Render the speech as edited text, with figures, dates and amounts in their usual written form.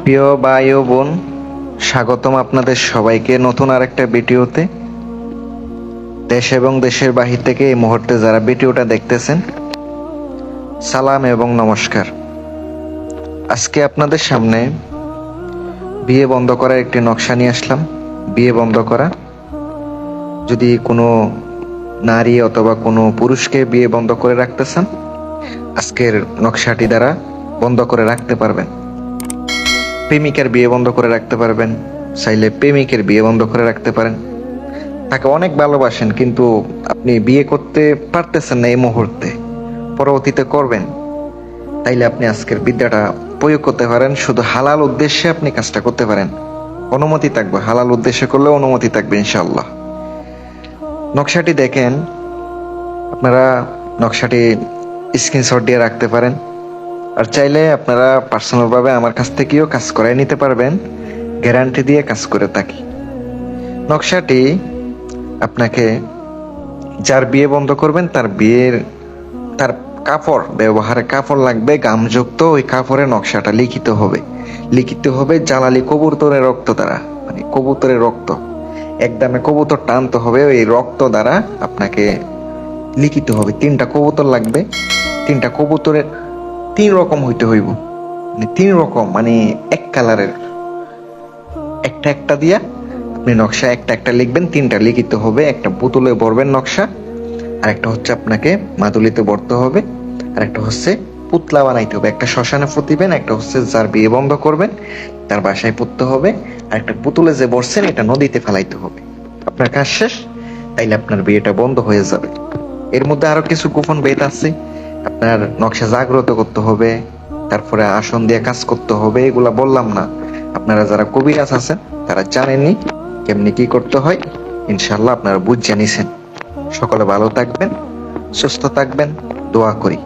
প্রিয় ভাই ও বোন, স্বাগতম আপনাদের সবাইকে নতুন আরেকটা ভিডিওতে। দেশ এবং দেশের বাহির থেকে এই মুহূর্তে যারা ভিডিওটা দেখতেছেন, সালাম এবং নমস্কার। আজকে আপনাদের সামনে বিয়ে বন্ধ করার একটি নকশা নিয়ে আসলাম। বিয়ে বন্ধ করা, যদি কোনো নারী অথবা কোনো পুরুষকে বিয়ে বন্ধ করে রাখতে চান, আজকের নকশাটি দ্বারা বন্ধ করে রাখতে পারবেন। প্রেমিকার বিয়ে বন্ধ করে রাখতে পারবেন, চাইলে প্রেমিকের বিয়ে বন্ধ করে রাখতে পারেন। তাকে অনেক ভালোবাসেন কিন্তু আপনি বিয়ে করতে পারতেছেন না এই মুহূর্তে, পরবর্তীতে করবেন, তাইলে আপনি আজকের বিদ্যাটা প্রয়োগ করতে পারেন। শুধু হালাল উদ্দেশ্যে আপনি কাজটা করতে পারেন, অনুমতি থাকবে। হালাল উদ্দেশ্যে করলে অনুমতি থাকবে ইনশাল্লাহ। নকশাটি দেখেন, আপনারা নকশাটি স্ক্রিনশট দিয়ে রাখতে পারেন, আর চাইলে আপনারা পার্সোনাল ভাবে আমার কাছ থেকেও কাজ করাই নিতে পারবেন, গ্যারান্টি দিয়ে কাজ করে থাকি। নকশাটি আপনাকে যার বিয়ে বন্ধ করবেন তার কাপড়, ব্যবহারের কাপড় লাগবে গামযুক্ত। ওই কাপড়ে নকশাটা লিখিত হবে জালালি কবুতরের রক্ত দ্বারা, মানে কবুতরের রক্ত, একদমে কবুতর টানতে হবে। ওই রক্ত দ্বারা আপনাকে লিখিত হবে। 3টা কবুতর লাগবে। 3টা কবুতরের 3 রকম হইতে হইব, মানে 3 রকম, মানে এক কালারের, একটা একটা দিয়া আপনি নকশা একটা একটা লিখবেন। 3টা লিখিত হবে। একটা পুতুলে বরবেন নকশা, আর একটা হচ্ছে আপনাকে মাদুলিতে বরতে হবে, আর একটা হচ্ছে পুতলা বানাইতে হবে। একটা শ্মশানে পুঁতিবেন, একটা হচ্ছে যার বিয়ে বন্ধ করবেন তার বাসায় পুততে হবে, আর একটা পুতুলে যে বরছেন এটা নদীতে ফেলাইতে হবে। আপনার কাজ শেষ, তাইলে আপনার বিয়েটা বন্ধ হয়ে যাবে। এর মধ্যে আরো কিছু গোপন বেদ আছে। আপনার নকশা জাগ্রত করতে হবে, তারপরে আসন দিয়ে কাজ করতে হবে। এগুলা বললাম না, আপনারা যারা কবিরাজ আছেন তারা জানেননি কেমনি কি করতে হয়। ইনশাল্লাহ আপনারা বুঝ জানিছেন। সকলে ভালো থাকবেন, সুস্থ থাকবেন, দোয়া করি।